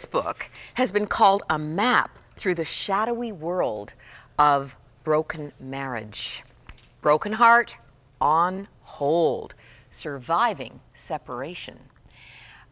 book has been called a map through the shadowy world of broken marriage. Broken heart on hold, surviving separation.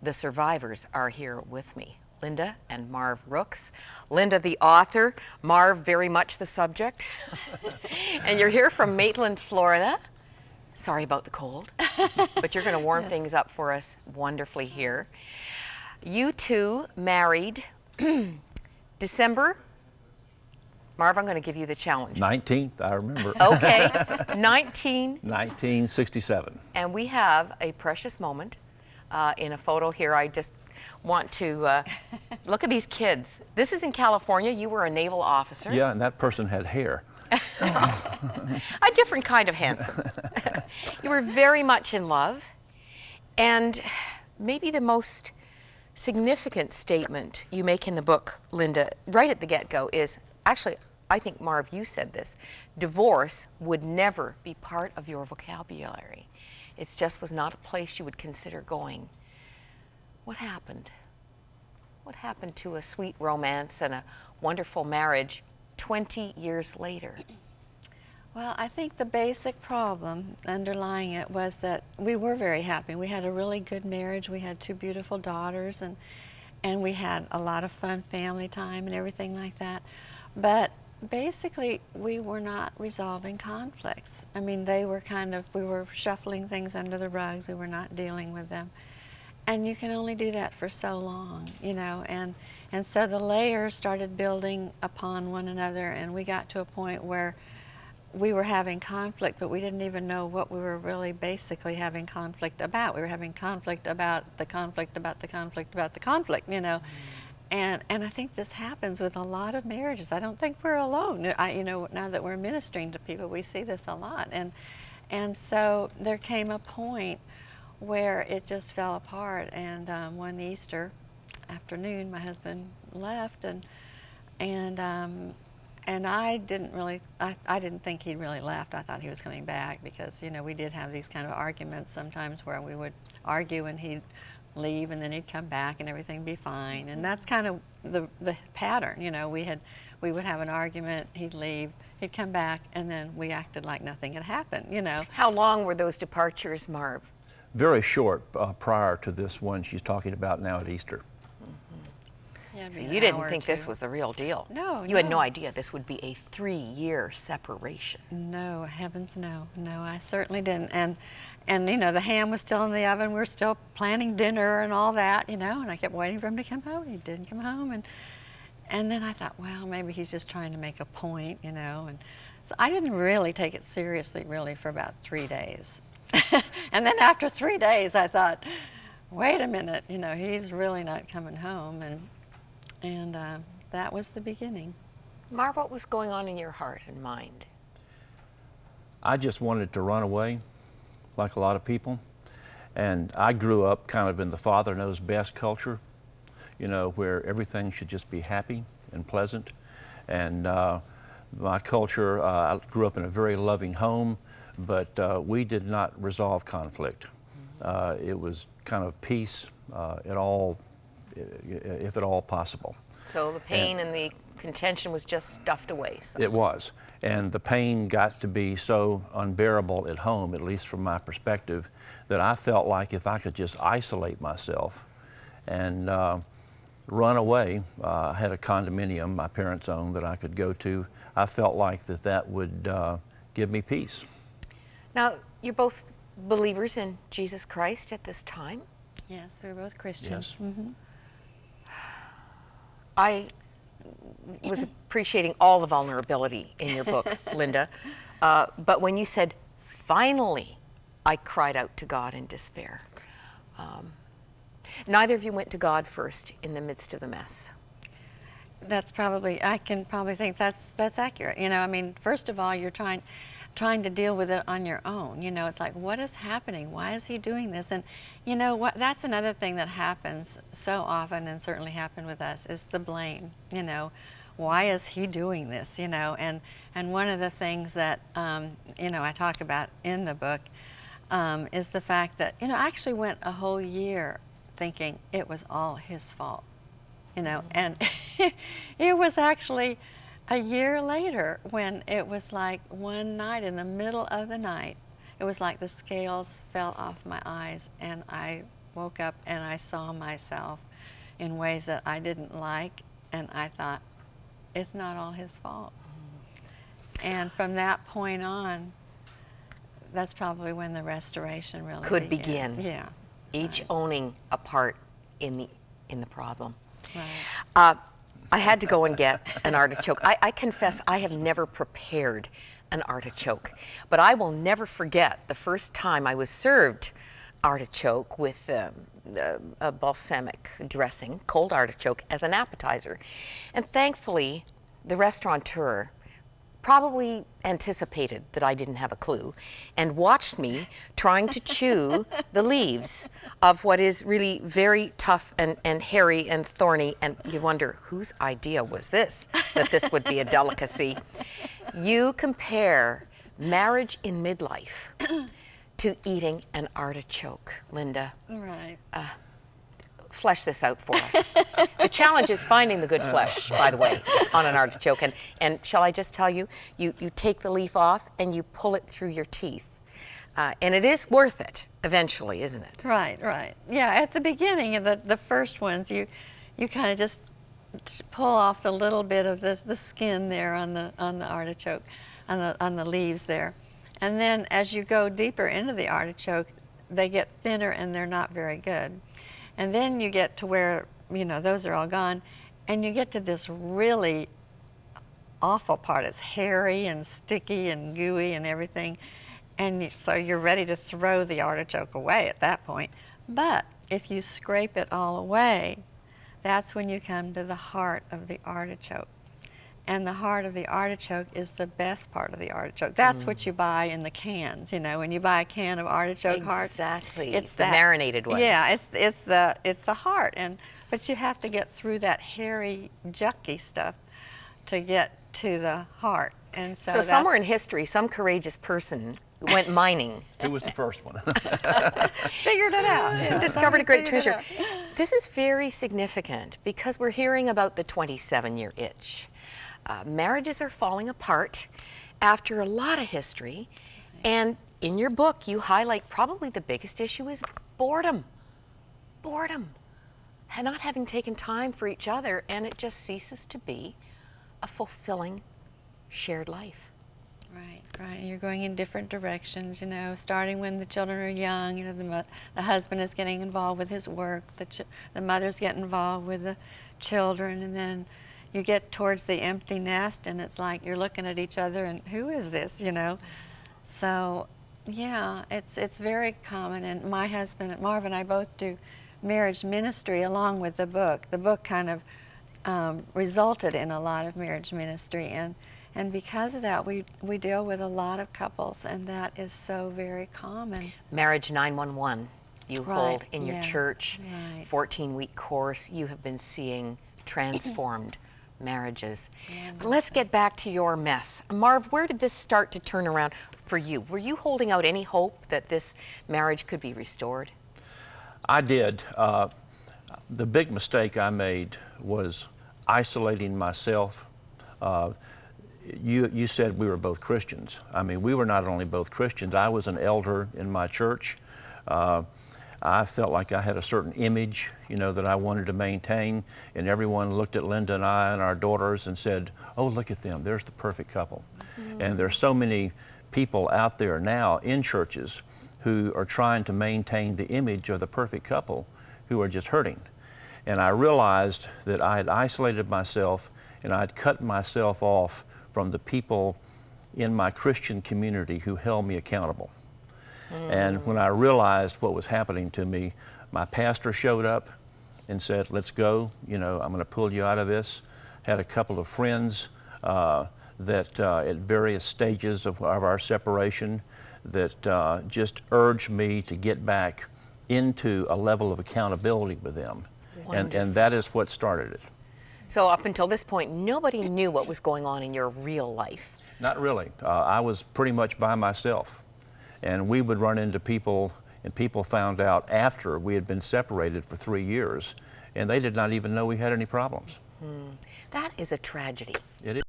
The survivors are here with me, Linda and Marv Rooks. Linda, the author, Marv, very much the subject. And you're here from Maitland, Florida. Sorry about the cold, but you're going to warm things up for us wonderfully here. You two married December. Marv, I'm going to give you the challenge. 19th, I remember. Okay, 1967. And we have a precious moment in a photo here. I just want to look at these kids. This is in California. You were a naval officer. Yeah, and that person had hair. A different kind of handsome. You were very much in love. And maybe the most significant statement you make in the book, Linda, right at the get-go is, actually, I think, Marv, you said this, divorce would never be part of your vocabulary. It just was not a place you would consider going. What happened? What happened to a sweet romance and a wonderful marriage 20 years later? Well, I think the basic problem underlying it was that we were very happy. We had a really good marriage. We had two beautiful daughters, and we had a lot of fun family time and everything like that. But basically, we were not resolving conflicts. I mean, we were shuffling things under the rugs. We were not dealing with them. And you can only do that for so long, you know, and so the layers started building upon one another, and we got to a point where we were having conflict, but we didn't even know what we were really basically having conflict about. We were having conflict about the conflict about the conflict about the conflict, you know. And I think this happens with a lot of marriages. I don't think we're alone. You know, now that we're ministering to people, we see this a lot. And so there came a point where it just fell apart. And one Easter afternoon, my husband left, and I didn't really, I didn't think he'd really left. I thought he was coming back because, you know, we did have these kind of arguments sometimes where we would argue and he'd leave and then he'd come back and everything would be fine. And that's kind of the pattern, you know. We would have an argument, he'd leave, he'd come back, and then we acted like nothing had happened, you know. How long were those departures, Marv? Very short prior to this one she's talking about now at Easter. Yeah, So you didn't think this was the real deal? No, You had no idea this would be a 3-year separation? No, heavens no. No, I certainly didn't. And you know, the ham was still in the oven. We were still planning dinner and all that, you know, and I kept waiting for him to come home. He didn't come home. And then I thought, well, maybe he's just trying to make a point, you know. And so I didn't really take it seriously, really, for about 3 days. And then after 3 days, I thought, wait a minute, you know, he's really not coming home. And that was the beginning. Marv, what was going on in your heart and mind? I just wanted to run away, like a lot of people. And I grew up kind of in the Father Knows Best culture, you know, where everything should just be happy and pleasant. And my culture, I grew up in a very loving home, but we did not resolve conflict. It was kind of peace if at all possible. So the pain and the contention was just stuffed away. So. It was. And the pain got to be so unbearable at home, at least from my perspective, that I felt like if I could just isolate myself and run away, I had a condominium my parents owned that I could go to. I felt like that would give me peace. Now, you're both believers in Jesus Christ at this time? Yes, we were both Christians. Yes. Mm-hmm. I was appreciating all the vulnerability in your book, Linda. But when you said, finally, I cried out to God in despair. Neither of you went to God first in the midst of the mess. That's probably, I can probably think that's accurate. You know, I mean, first of all, you're trying to deal with it on your own. You know, it's like, what is happening? Why is he doing this? And you know what? That's another thing that happens so often, and certainly happened with us, is the blame. You know, why is he doing this? You know, and one of the things that you know, I talk about in the book is the fact that, you know, I actually went a whole year thinking it was all his fault. you know, and it was actually a year later when it was like one night in the middle of the night, it was like the scales fell off my eyes and I woke up and I saw myself in ways that I didn't like, and I thought, it's not all his fault. And from that point on, that's probably when the restoration really could began. begin. Yeah. Each owning a part in the problem. Right. I had to go and get an artichoke. I confess I have never prepared an artichoke, but I will never forget the first time I was served artichoke with a balsamic dressing, cold artichoke, as an appetizer. And thankfully, the restaurateur probably anticipated that I didn't have a clue and watched me trying to chew the leaves of what is really very tough and hairy and thorny, and you wonder, whose idea was this, that this would be a delicacy? You compare marriage in midlife to eating an artichoke, Linda. Right. Flesh this out for us. The challenge is finding the good flesh, by the way, on an artichoke. And shall I just tell you, you take the leaf off and you pull it through your teeth. And it is worth it eventually, isn't it? Right, right. Yeah, at the beginning of the first ones, you kind of just pull off the little bit of the skin there on the artichoke, on the leaves there. And then as you go deeper into the artichoke, they get thinner and they're not very good. And then you get to where, you know, those are all gone, and you get to this really awful part. It's hairy and sticky and gooey and everything. And so you're ready to throw the artichoke away at that point. But if you scrape it all away, that's when you come to the heart of the artichoke. And the heart of the artichoke is the best part of the artichoke. That's what you buy in the cans. You know, when you buy a can of artichoke hearts, exactly. it's the marinated ones. Yeah, it's the heart. But you have to get through that hairy, jucky stuff to get to the heart. And so somewhere in history, some courageous person went mining. Who was the first one? Figured it out. Yeah, discovered a great treasure. It This is very significant because we're hearing about the 27-year itch. Marriages are falling apart after a lot of history, and in your book you highlight probably the biggest issue is boredom. Boredom. Not having taken time for each other, and it just ceases to be a fulfilling shared life. Right, right. And you're going in different directions, you know, starting when the children are young. You know, the husband is getting involved with his work, the mother's getting involved with the children, and then you get towards the empty nest and it's like you're looking at each other and who is this, you know? So, yeah, it's very common. And my husband, Marv, and I both do marriage ministry along with the book. The book kind of resulted in a lot of marriage ministry, and because of that, we deal with a lot of couples, and that is so very common. Marriage 911 you hold in your yeah, church, right. 14-week course. You have been seeing transformed marriages. But let's get back to your mess. Marv, where did this start to turn around for you? Were you holding out any hope that this marriage could be restored? I did. The big mistake I made was isolating myself. You said we were both Christians. I mean, we were not only both Christians. I was an elder in my church. I felt like I had a certain image, you know, that I wanted to maintain, and everyone looked at Linda and I and our daughters and said, oh, look at them, there's the perfect couple. And there's so many people out there now in churches who are trying to maintain the image of the perfect couple who are just hurting. And I realized that I had isolated myself and I'd cut myself off from the people in my Christian community who held me accountable. And when I realized what was happening to me, my pastor showed up and said, let's go, you know, I'm going to pull you out of this. Had a couple of friends that at various stages of our separation that just urged me to get back into a level of accountability with them. And that is what started it. So up until this point, nobody knew what was going on in your real life. Not really. I was pretty much by myself. And we would run into people, and people found out after we had been separated for 3 years. and they did not even know we had any problems. That is a tragedy. It is.